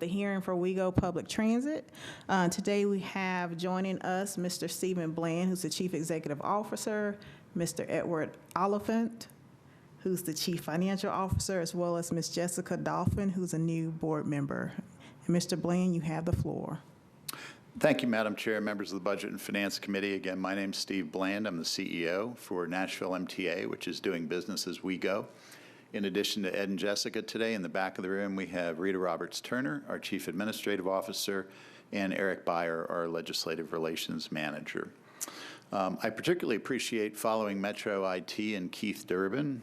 the hearing for WeGo Public Transit. Today we have joining us Mr. Stephen Bland, who's the Chief Executive Officer, Mr. Edward Oliphant, who's the Chief Financial Officer, as well as Ms. Jessica Dolphin, who's a new board member. And Mr. Bland, you have the floor. Thank you, Madam Chair, members of the Budget and Finance Committee. Again, my name's Steve Bland. I'm the CEO for Nashville MTA, which is doing business as WeGo. In addition to Ed and Jessica today, in the back of the room, we have Rita Roberts-Turner, our Chief Administrative Officer, and Eric Beyer, our Legislative Relations Manager. I particularly appreciate following Metro IT and Keith Durbin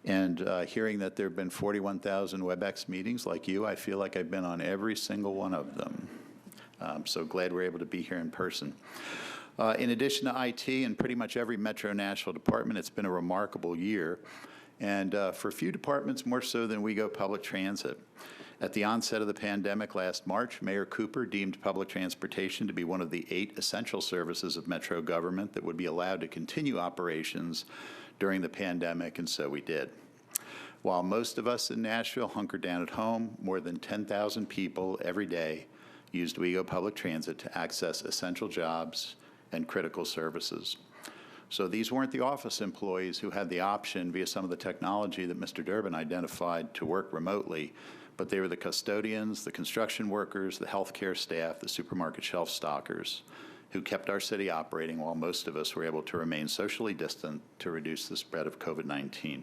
and hearing that there have been 41,000 WebEx meetings like you. I feel like I've been on every single one of them. I'm so glad we're able to be here in person. In addition to IT and pretty much every Metro Nashville department, it's been a remarkable year. And for a few departments, more so than WeGo Public Transit. At the onset of the pandemic last March, Mayor Cooper deemed public transportation to be one of the 8 essential services of Metro government that would be allowed to continue operations during the pandemic, and so we did. While most of us in Nashville hunkered down at home, more than 10,000 people every day used WeGo Public Transit to access essential jobs and critical services. So these weren't the office employees who had the option via some of the technology that Mr. Durbin identified to work remotely, but they were the custodians, the construction workers, the healthcare staff, the supermarket shelf stockers who kept our city operating while most of us were able to remain socially distant to reduce the spread of COVID-19.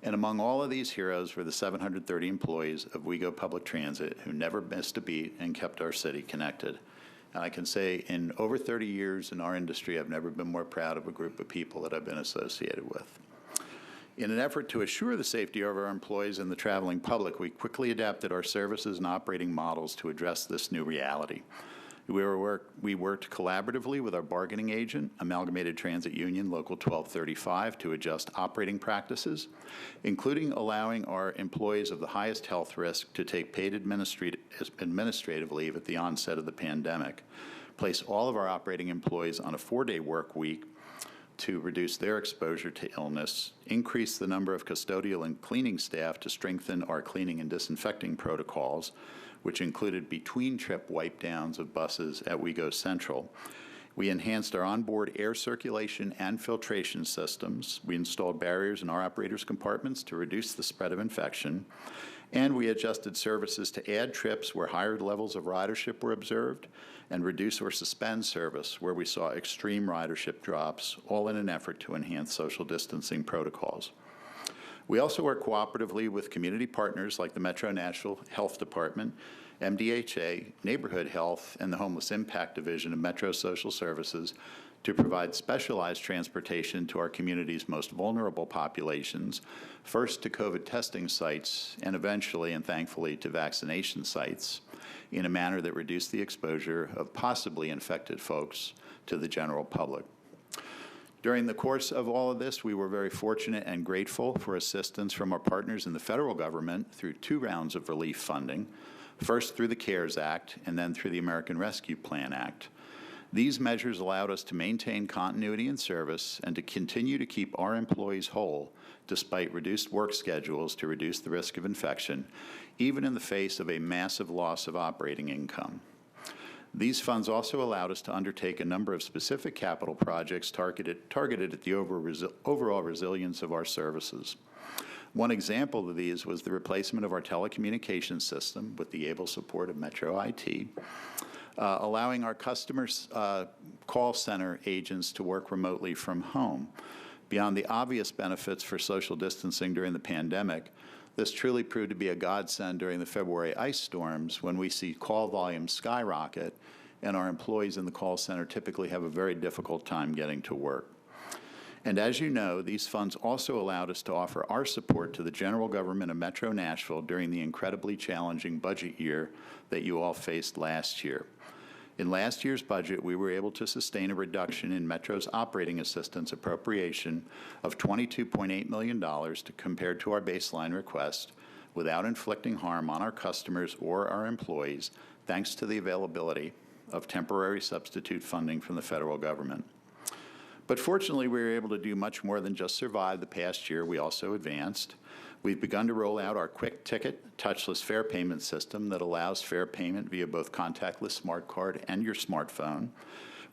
And among all of these heroes were the 730 employees of WeGo Public Transit who never missed a beat and kept our city connected. And I can say in over 30 years in our industry, I've never been more proud of a group of people that I've been associated with. In an effort to assure the safety of our employees and the traveling public, we quickly adapted our services and operating models to address this new reality. We worked collaboratively with our bargaining agent, Amalgamated Transit Union Local 1235, to adjust operating practices, including allowing our employees of the highest health risk to take paid administrative leave at the onset of the pandemic, place all of our operating employees on a 4-day work week to reduce their exposure to illness, increase the number of custodial and cleaning staff to strengthen our cleaning and disinfecting protocols, which included between-trip wipe-downs of buses at WeGo Central. We enhanced our onboard air circulation and filtration systems. We installed barriers in our operators' compartments to reduce the spread of infection. And we adjusted services to add trips where higher levels of ridership were observed and reduce or suspend service where we saw extreme ridership drops, all in an effort to enhance social distancing protocols. We also work cooperatively with community partners like the Metro Nashville Health Department, MDHA, Neighborhood Health, and the Homeless Impact Division of Metro Social Services to provide specialized transportation to our community's most vulnerable populations, first to COVID testing sites, and eventually and thankfully to vaccination sites, in a manner that reduced the exposure of possibly infected folks to the general public. During the course of all of this, we were very fortunate and grateful for assistance from our partners in the federal government through 2 rounds of relief funding, first through the CARES Act and then through the American Rescue Plan Act. These measures allowed us to maintain continuity in service and to continue to keep our employees whole despite reduced work schedules to reduce the risk of infection, even in the face of a massive loss of operating income. These funds also allowed us to undertake a number of specific capital projects targeted at the overall resilience of our services. One example of these was the replacement of our telecommunications system with the able support of Metro IT, allowing our customers' call center agents to work remotely from home. Beyond the obvious benefits for social distancing during the pandemic, this truly proved to be a godsend during the February ice storms when we see call volumes skyrocket and our employees in the call center typically have a very difficult time getting to work. And as you know, these funds also allowed us to offer our support to the general government of Metro Nashville during the incredibly challenging budget year that you all faced last year. In last year's budget, we were able to sustain a reduction in Metro's operating assistance appropriation of $22.8 million compared to our baseline request without inflicting harm on our customers or our employees, thanks to the availability of temporary substitute funding from the federal government. But fortunately, we were able to do much more than just survive the past year. We also advanced. We've begun to roll out our quick ticket touchless fare payment system that allows fare payment via both contactless smart card and your smartphone.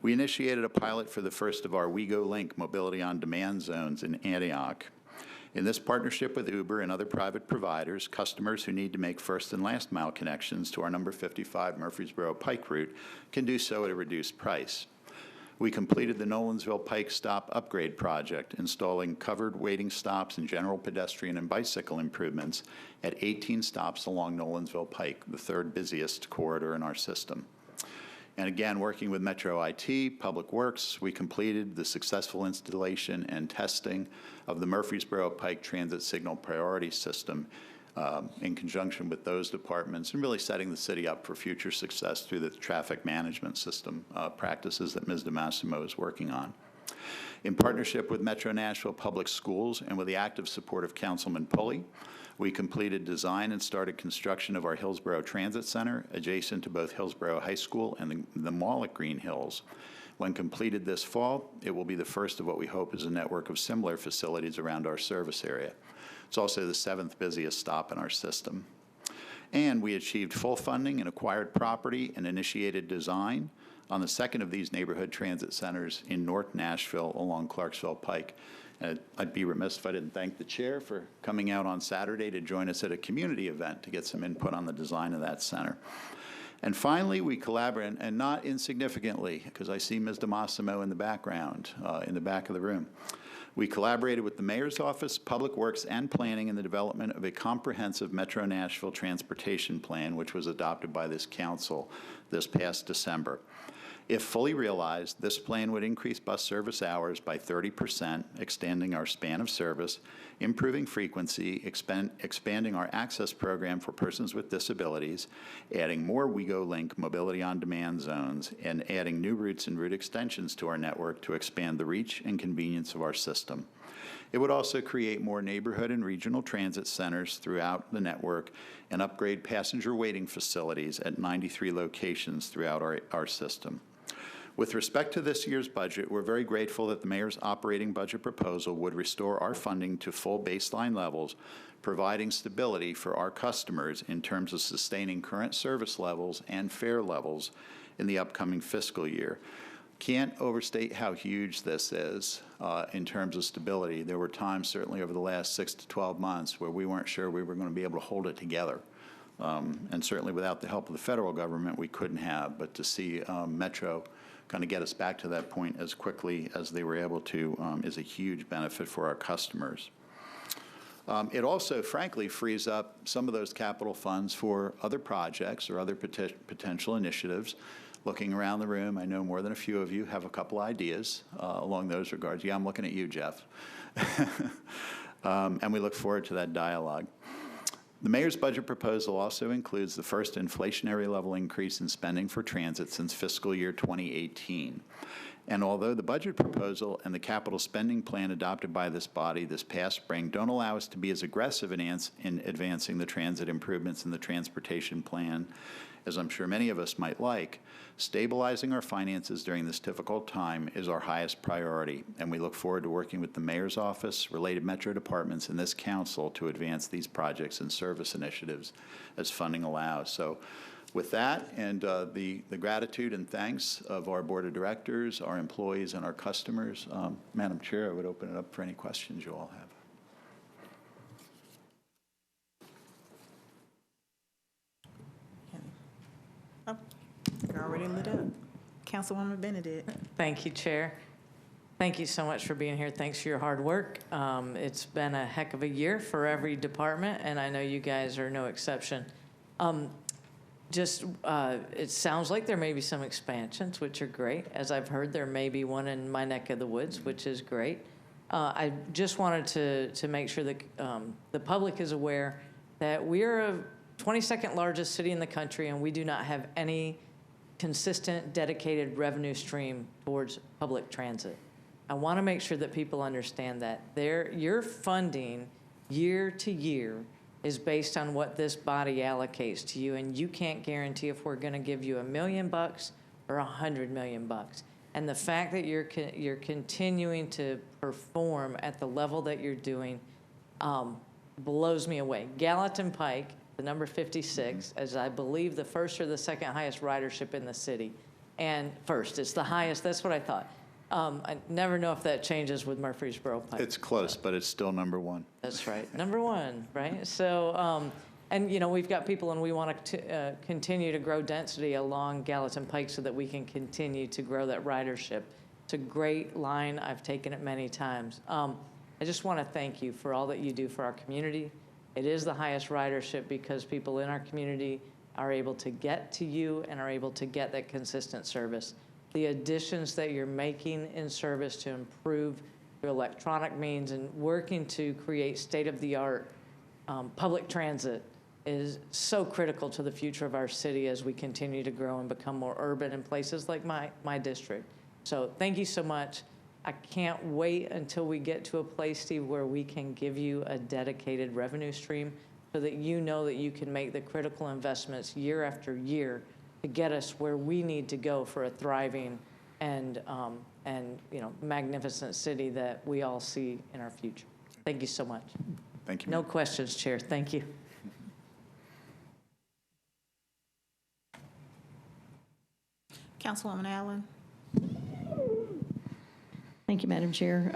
We initiated a pilot for the first of our Wegolink mobility on demand zones in Antioch. In this partnership with Uber and other private providers, customers who need to make first and last mile connections to our number 55 Murfreesboro Pike route can do so at a reduced price. We completed the Nolensville Pike Stop Upgrade Project, installing covered waiting stops and general pedestrian and bicycle improvements at 18 stops along Nolensville Pike, the third busiest corridor in our system. And again, working with Metro IT, Public Works, we completed the successful installation and testing of the Murfreesboro Pike Transit Signal Priority System in conjunction with those departments, and really setting the city up for future success through the traffic management system practices that Ms. DeMassimo is working on. In partnership with Metro Nashville Public Schools and with the active support of Councilman Pulley, we completed design and started construction of our Hillsborough Transit Center, adjacent to both Hillsborough High School and the mall at Green Hills. When completed this fall, it will be the first of what we hope is a network of similar facilities around our service area. It's also the 7th busiest stop in our system. And we achieved full funding and acquired property and initiated design on the second of these neighborhood transit centers in North Nashville along Clarksville Pike. I'd be remiss if I didn't thank the chair for coming out on Saturday to join us at a community event to get some input on the design of that center. And finally, we collaborate, and not insignificantly, because I see Ms. DeMassimo in the background, in the back of the room. We collaborated with the Mayor's Office, Public Works, and Planning in the development of a comprehensive Metro Nashville transportation plan, which was adopted by this council this past December. If fully realized, this plan would increase bus service hours by 30%, extending our span of service, improving frequency, expanding our access program for persons with disabilities, adding more Wegolink mobility on demand zones, and adding new routes and route extensions to our network to expand the reach and convenience of our system. It would also create more neighborhood and regional transit centers throughout the network and upgrade passenger waiting facilities at 93 locations throughout our system. With respect to this year's budget, we're very grateful that the mayor's operating budget proposal would restore our funding to full baseline levels, providing stability for our customers in terms of sustaining current service levels and fare levels in the upcoming fiscal year. Can't overstate how huge this is in terms of stability. There were times, certainly over the last 6 to 12 months, where we weren't sure we were going to be able to hold it together. And certainly without the help of the federal government, we couldn't have. But to see Metro kind of get us back to that point as quickly as they were able to is a huge benefit for our customers. It also, frankly, frees up some of those capital funds for other projects or other potential initiatives. Looking around the room, I know more than a few of you have a couple ideas along those regards. Yeah, I'm looking at you, Jeff. And we look forward to that dialogue. The mayor's budget proposal also includes the first inflationary level increase in spending for transit since fiscal year 2018. And although the budget proposal and the capital spending plan adopted by this body this past spring don't allow us to be as aggressive in advancing the transit improvements in the transportation plan as I'm sure many of us might like, stabilizing our finances during this difficult time is our highest priority, and we look forward to working with the mayor's office, related metro departments, and this council to advance these projects and service initiatives as funding allows. So with that, and the gratitude and thanks of our board of directors, our employees, and our customers, Madam Chair, I would open it up for any questions you all have. You're already lit up. Councilwoman Benedict. Thank you, Chair. Thank you so much for being here. Thanks for your hard work. It's been a heck of a year for every department, and I know you guys are no exception. It sounds like there may be some expansions, which are great. As I've heard, there may be one in my neck of the woods, which is great. I just wanted to make sure that the public is aware that we're a 22nd largest city in the country, and we do not have any consistent, dedicated revenue stream towards public transit. I want to make sure that people understand that your funding year to year is based on what this body allocates to you, and you can't guarantee if we're going to give you $1 million or $100 million. And the fact that you're continuing to perform at the level that you're doing blows me away. Gallatin Pike, the number 56, as I believe the first or the second highest ridership in the city. And first, it's the highest, that's what I thought. I never know if that changes with Murfreesboro Pike. It's close, but it's still number one. That's right, number one, right? So, and you know, we've got people, and we want to continue to grow density along Gallatin Pike so that we can continue to grow that ridership. It's a great line. I've taken it many times. I just want to thank you for all that you do for our community. It is the highest ridership because people in our community are able to get to you and are able to get that consistent service. The additions that you're making in service to improve through electronic means and working to create state-of-the-art public transit is so critical to the future of our city as we continue to grow and become more urban in places like my district. So thank you so much. I can't wait until we get to a place, Steve, where we can give you a dedicated revenue stream so that you know that you can make the critical investments year after year to get us where we need to go for a thriving and you know, magnificent city that we all see in our future. Thank you so much. Thank you. No questions, Chair. Thank you. Councilwoman Allen. Thank you, Madam Chair.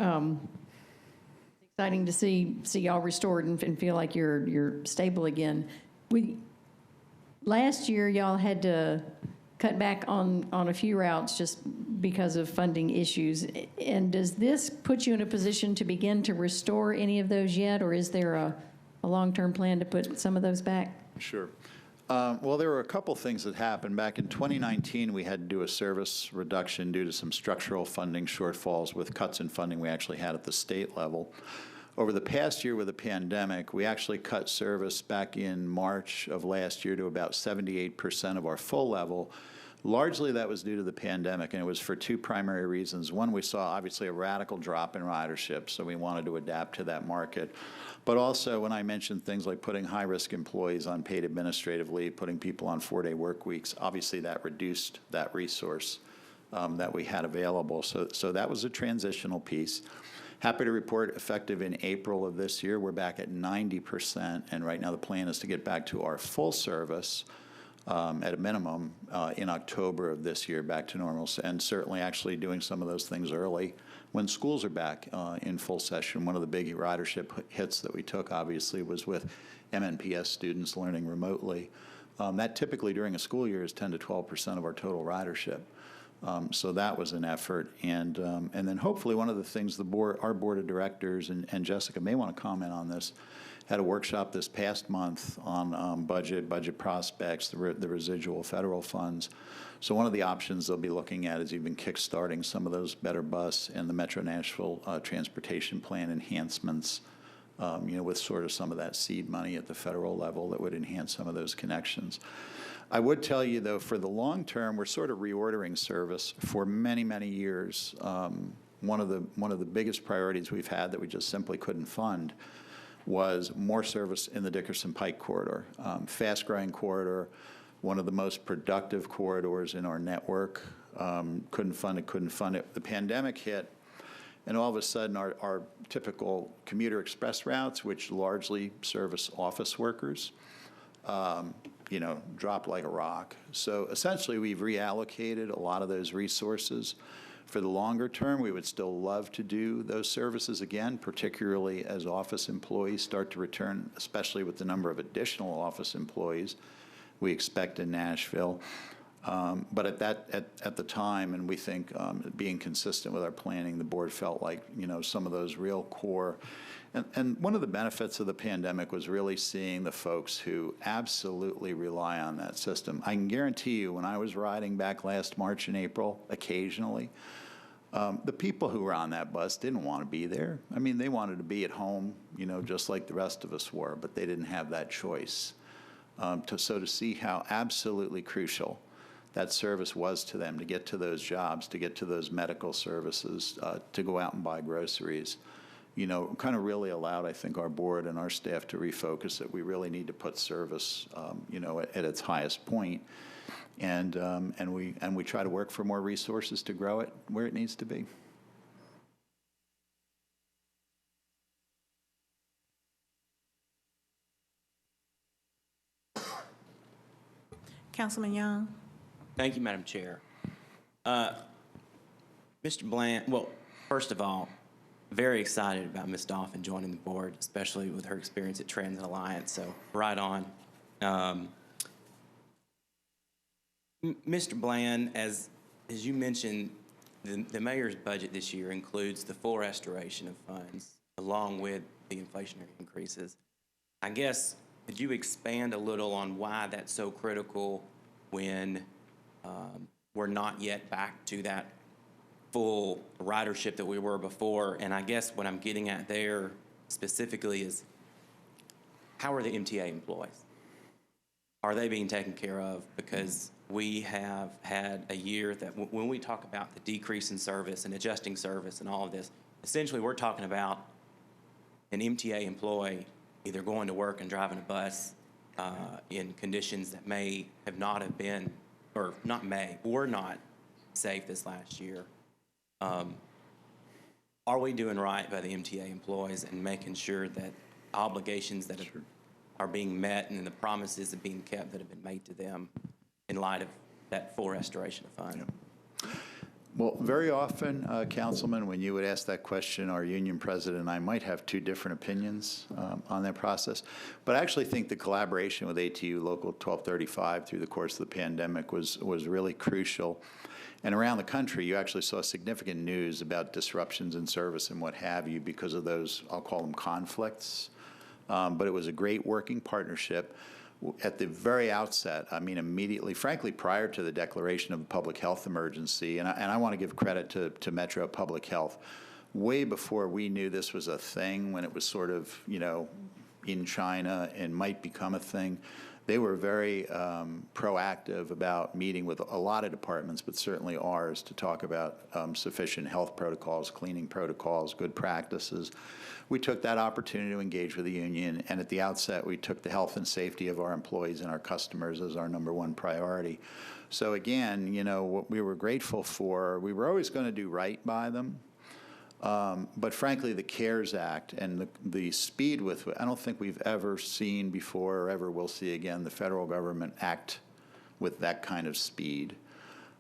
Exciting to see y'all restored and feel like you're stable again. Last year, y'all had to cut back on a few routes just because of funding issues. And does this put you in a position to begin to restore any of those yet, or is there a long-term plan to put some of those back? Sure. Well, there were a couple things that happened. Back in 2019, we had to do a service reduction due to some structural funding shortfalls with cuts in funding we actually had at the state level. Over the past year with the pandemic, we actually cut service back in March of last year to about 78% of our full level. Largely that was due to the pandemic, and it was for two primary reasons. One, we saw obviously a radical drop in ridership, so we wanted to adapt to that market. But also, when I mentioned things like putting high-risk employees on paid administrative leave, putting people on 4-day work weeks, obviously that reduced that resource that we had available. So that was a transitional piece. Happy to report, effective in April of this year, we're back at 90%, and right now the plan is to get back to our full service at a minimum in October of this year, back to normal, and certainly actually doing some of those things early when schools are back in full session. One of the big ridership hits that we took, obviously, was with MNPS students learning remotely. That typically during a school year is 10 to 12% of our total ridership. So that was an effort, and then hopefully one of the things our board of directors, and Jessica may want to comment on this, had a workshop this past month on budget prospects, the residual federal funds. So one of the options they'll be looking at is even kickstarting some of those Better Bus and the Metro Nashville transportation plan enhancements, with sort of some of that seed money at the federal level that would enhance some of those connections. I would tell you, though, for the long term, we're sort of reordering service. For many, many years, one of the biggest priorities we've had that we just simply couldn't fund was more service in the Dickerson Pike corridor. Fast-growing corridor, one of the most productive corridors in our network. Couldn't fund it. The pandemic hit, and all of a sudden our typical commuter express routes, which largely service office workers, dropped like a rock. So essentially we've reallocated a lot of those resources. For the longer term, we would still love to do those services again, particularly as office employees start to return, especially with the number of additional office employees we expect in Nashville. But at the time, and we think being consistent with our planning, the board felt like some of those real core. And one of the benefits of the pandemic was really seeing the folks who absolutely rely on that system. I can guarantee you, when I was riding back last March and April, occasionally, the people who were on that bus didn't want to be there. I mean, they wanted to be at home, just like the rest of us were, but they didn't have that choice. So to see how absolutely crucial that service was to them to get to those jobs, to get to those medical services, to go out and buy groceries, kind of really allowed, I think, our board and our staff to refocus that we really need to put service, at its highest point. And we try to work for more resources to grow it where it needs to be. Councilman Young? Thank you, Madam Chair. Mr. Bland, well, first of all, very excited about Ms. Dolphin joining the board, especially with her experience at Transit Alliance, so right on. Mr. Bland, as you mentioned, the mayor's budget this year includes the full restoration of funds along with the inflationary increases. I guess, could you expand a little on why that's so critical when we're not yet back to that full ridership that we were before? And I guess what I'm getting at there specifically is, how are the MTA employees? Are they being taken care of? Because we have had a year that when we talk about the decrease in service and adjusting service and all of this, essentially we're talking about an MTA employee either going to work and driving a bus in conditions that may have not have been, or not may, were not safe this last year. Are we doing right by the MTA employees and making sure that obligations that are being met and the promises are being kept that have been made to them in light of that full restoration of funds? Yeah. Well, very often, Councilman, when you would ask that question, our union president and I might have two different opinions on that process. But I actually think the collaboration with ATU Local 1235 through the course of the pandemic was really crucial. And around the country, you actually saw significant news about disruptions in service and what have you because of those, I'll call them conflicts. But it was a great working partnership. At the very outset, I mean, immediately, frankly, prior to the declaration of a public health emergency, and I want to give credit to Metro Public Health, way before we knew this was a thing, when it was sort of, you know, in China and might become a thing, they were very proactive about meeting with a lot of departments, but certainly ours, to talk about sufficient health protocols, cleaning protocols, good practices. We took that opportunity to engage with the union, and at the outset, we took the health and safety of our employees and our customers as our #1 priority. So again, you know, what we were grateful for, we were always going to do right by them. But frankly, the CARES Act and the speed with it, I don't think we've ever seen before or ever will see again the federal government act with that kind of speed.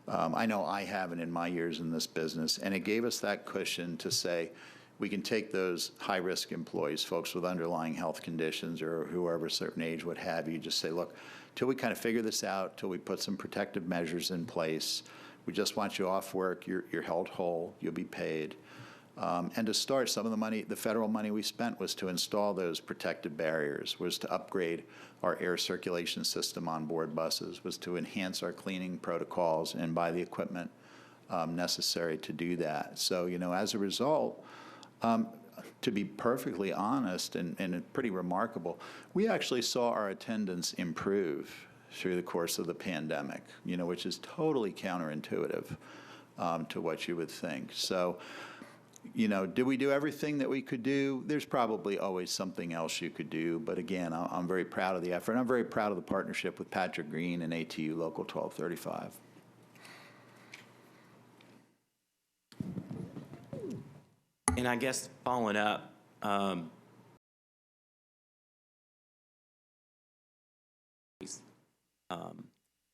I know I haven't in my years in this business, and it gave us that cushion to say we can take those high-risk employees, folks with underlying health conditions or who are of a certain age, what have you, just say, look, till we kind of figure this out, till we put some protective measures in place, we just want you off work, you're held whole, you'll be paid. And to start, some of the money, the federal money we spent was to install those protective barriers, was to upgrade our air circulation system on board buses, was to enhance our cleaning protocols and buy the equipment necessary to do that. So, you know, as a result, to be perfectly honest and pretty remarkable, we actually saw our attendance improve through the course of the pandemic, you know, which is totally counterintuitive to what you would think. So, you know, did we do everything that we could do? There's probably always something else you could do. But again, I'm very proud of the effort. I'm very proud of the partnership with Patrick Green and ATU Local 1235. And I guess following up,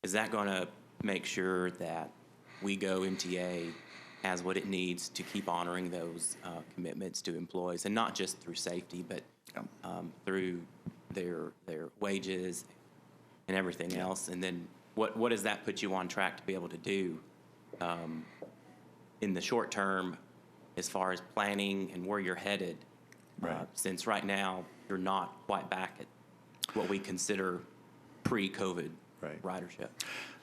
is that going to make sure that Wego MTA has what it needs to keep honoring those commitments to employees, and not just through safety, but through their wages and everything else? And then what does that put you on track to be able to do in the short term as far as planning and where you're headed? Right. Since right now you're not quite back at what we consider pre-COVID ridership.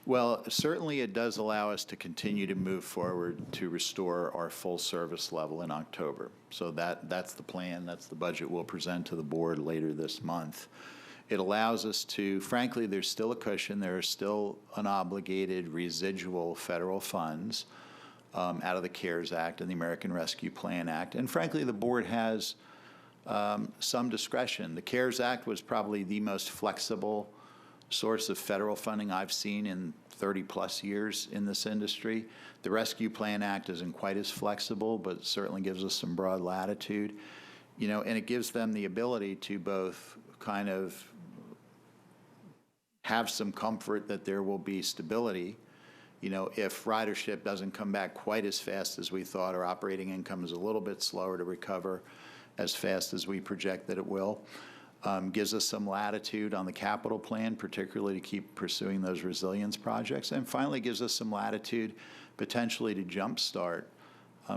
Well, certainly it does allow us to continue to move forward to restore our full service level in October. So that's the plan. That's the budget we'll present to the board later this month. It allows us to, frankly, there's still a cushion. There are still unobligated residual federal funds out of the CARES Act and the American Rescue Plan Act. And frankly, the board has some discretion. The CARES Act was probably the most flexible source of federal funding I've seen in 30-plus years in this industry. The Rescue Plan Act isn't quite as flexible, but certainly gives us some broad latitude. You know, and it gives them the ability to both kind of have some comfort that there will be stability. You know, if ridership doesn't come back quite as fast as we thought, or operating income is a little bit slower to recover as fast as we project that it will, gives us some latitude on the capital plan, particularly to keep pursuing those resilience projects, and finally gives us some latitude potentially to jumpstart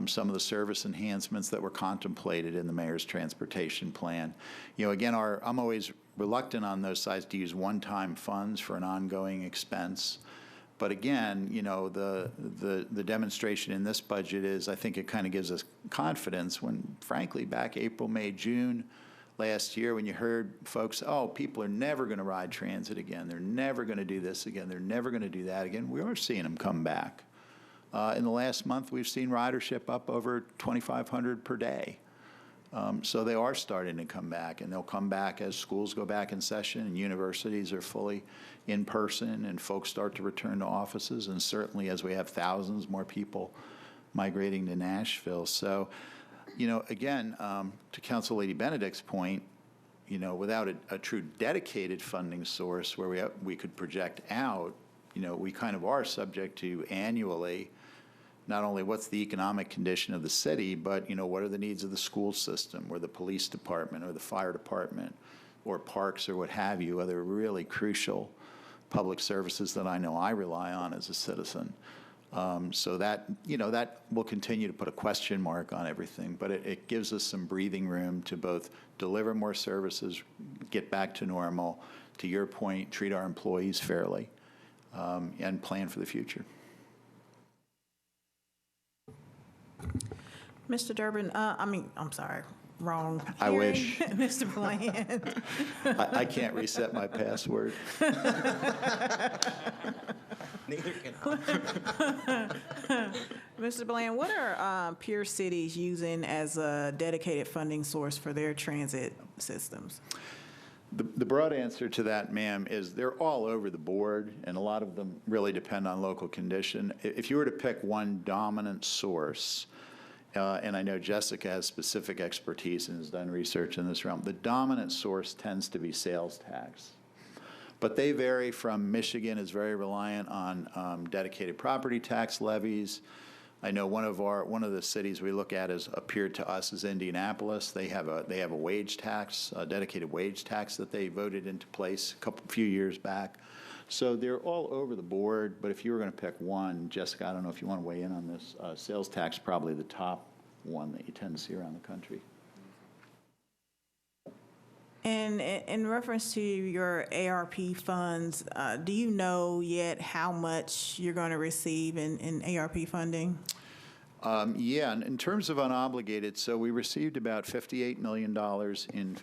some of the service enhancements that were contemplated in the mayor's transportation plan. You know, again, I'm always reluctant on those sides to use one-time funds for an ongoing expense. But again, you know, the demonstration in this budget is, I think it kind of gives us confidence when, frankly, back April, May, June last year, when you heard folks, oh, people are never going to ride transit again, they're never going to do this again, they're never going to do that again, we are seeing them come back. In the last month, we've seen ridership up over 2,500 per day. So they are starting to come back, and they'll come back as schools go back in session and universities are fully in person and folks start to return to offices, and certainly as we have thousands more people migrating to Nashville. So, you know, again, to Council Lady Benedict's point, you know, without a true dedicated funding source where we could project out, you know, we kind of are subject to annually not only what's the economic condition of the city, but, you know, what are the needs of the school system or the police department or the fire department or parks or what have you, other really crucial public services that I know I rely on as a citizen. So that, you know, that will continue to put a question mark on everything, but it gives us some breathing room to both deliver more services, get back to normal, to your point, treat our employees fairly, and plan for the future. Mr. Durbin, I'm sorry, wrong. I wish. Mr. Bland. I can't reset my password. Neither can I. Mr. Bland, what are peer cities using as a dedicated funding source for their transit systems? The broad answer to that, ma'am, is they're all over the board, and a lot of them really depend on local condition. If you were to pick one dominant source, and I know Jessica has specific expertise and has done research in this realm, the dominant source tends to be sales tax. But they vary from Michigan is very reliant on dedicated property tax levies. I know one of the cities we look at as appeared to us as Indianapolis. They have a wage tax, a dedicated wage tax that they voted into place a few years back. So they're all over the board. But if you were going to pick one, Jessica, I don't know if you want to weigh in on this. Sales tax probably the top one that you tend to see around the country. And in reference to your ARP funds, do you know yet how much you're going to receive in ARP funding? Yeah, in terms of unobligated, so we received about $58 million in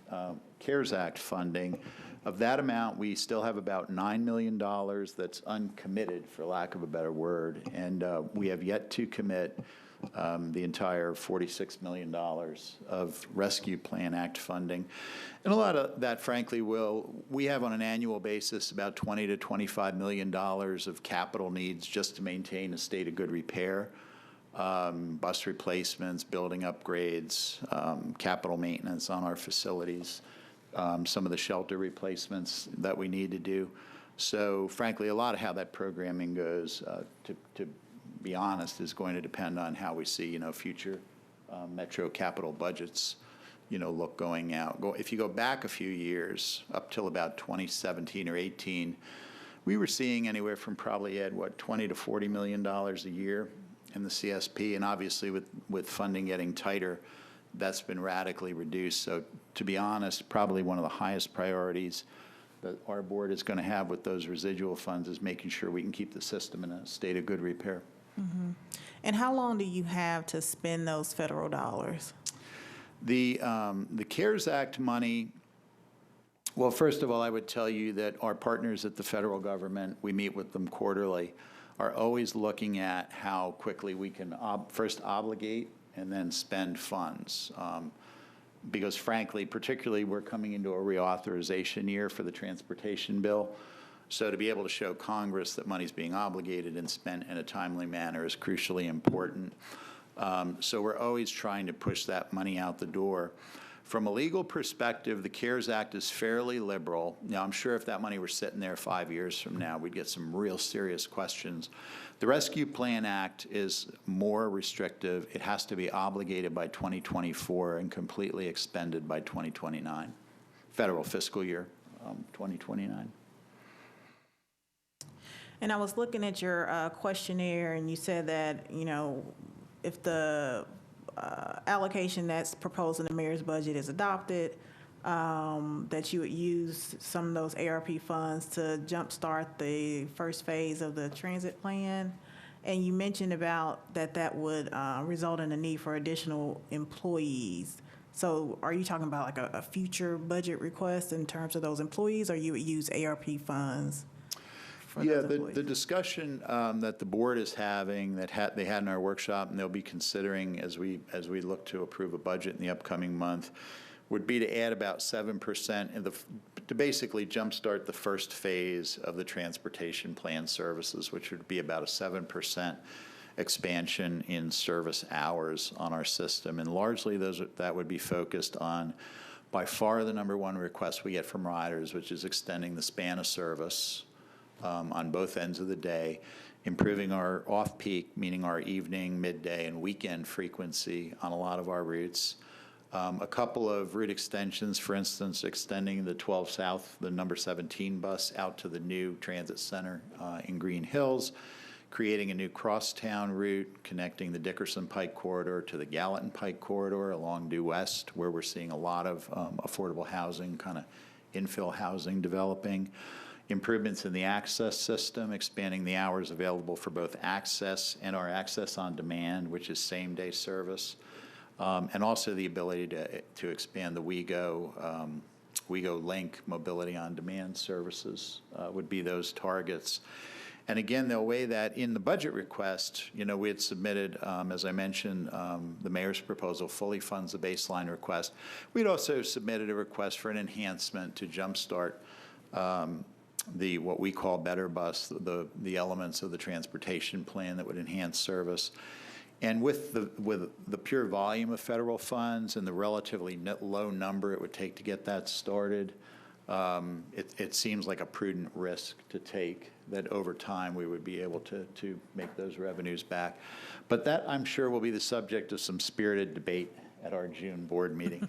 CARES Act funding. Of that amount, we still have about $9 million that's uncommitted, for lack of a better word, and we have yet to commit the entire $46 million of Rescue Plan Act funding. And a lot of that, frankly, we have on an annual basis about $20 to $25 million of capital needs just to maintain a state of good repair, bus replacements, building upgrades, capital maintenance on our facilities, some of the shelter replacements that we need to do. So, frankly, a lot of how that programming goes, to be honest, is going to depend on how we see, you know, future metro capital budgets, you know, look going out. If you go back a few years, up till about 2017 or 18, we were seeing anywhere from probably at $20 to $40 million a year in the CSP, and obviously with funding getting tighter, that's been radically reduced. So, to be honest, probably one of the highest priorities that our board is going to have with those residual funds is making sure we can keep the system in a state of good repair. Mm-hmm. And how long do you have to spend those federal dollars? The CARES Act money, well, first of all, I would tell you that our partners at the federal government, we meet with them quarterly, are always looking at how quickly we can first obligate and then spend funds. Because frankly, particularly we're coming into a reauthorization year for the transportation bill. So to be able to show Congress that money's being obligated and spent in a timely manner is crucially important. So we're always trying to push that money out the door. From a legal perspective, the CARES Act is fairly liberal. Now, I'm sure if that money were sitting there 5 years from now, we'd get some real serious questions. The Rescue Plan Act is more restrictive. It has to be obligated by 2024 and completely expended by 2029, federal fiscal year 2029. And I was looking at your questionnaire, and you said that, you know, if the allocation that's proposed in the mayor's budget is adopted, that you would use some of those ARP funds to jumpstart the first phase of the transit plan. And you mentioned about that would result in a need for additional employees. So are you talking about like a future budget request in terms of those employees, or you would use ARP funds? Yeah, the discussion that the board is having, they had in our workshop, and they'll be considering as we look to approve a budget in the upcoming month, would be to add about 7% to basically jumpstart the first phase of the transportation plan services, which would be about a 7% expansion in service hours on our system. And largely that would be focused on, by far, the number one request we get from riders, which is extending the span of service on both ends of the day, improving our off-peak, meaning our evening, midday, and weekend frequency on a lot of our routes. A couple of route extensions, for instance, extending the 12 South, the number 17 bus out to the new transit center in Green Hills, creating a new crosstown route connecting the Dickerson Pike Corridor to the Gallatin Pike Corridor along due west, where we're seeing a lot of affordable housing, kind of infill housing developing. Improvements in the access system, expanding the hours available for both access and our access on demand, which is same-day service, and also the ability to expand the Wegolink mobility on demand services would be those targets. And again, they'll weigh that in the budget request. You know, we had submitted, as I mentioned, the mayor's proposal fully funds the baseline request. We'd also submitted a request for an enhancement to jumpstart what we call Better Bus, the elements of the transportation plan that would enhance service. And with the pure volume of federal funds and the relatively low number it would take to get that started, it seems like a prudent risk to take, that over time we would be able to make those revenues back. But that, I'm sure, will be the subject of some spirited debate at our June board meeting.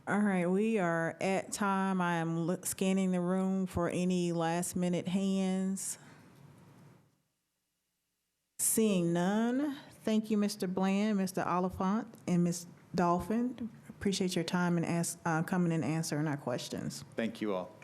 All right, we are at time. I am scanning the room for any last-minute hands. Seeing none, thank you, Mr. Bland, Mr. Oliphant, and Ms. Dolphin. Appreciate your time and coming and answering our questions. Thank you all.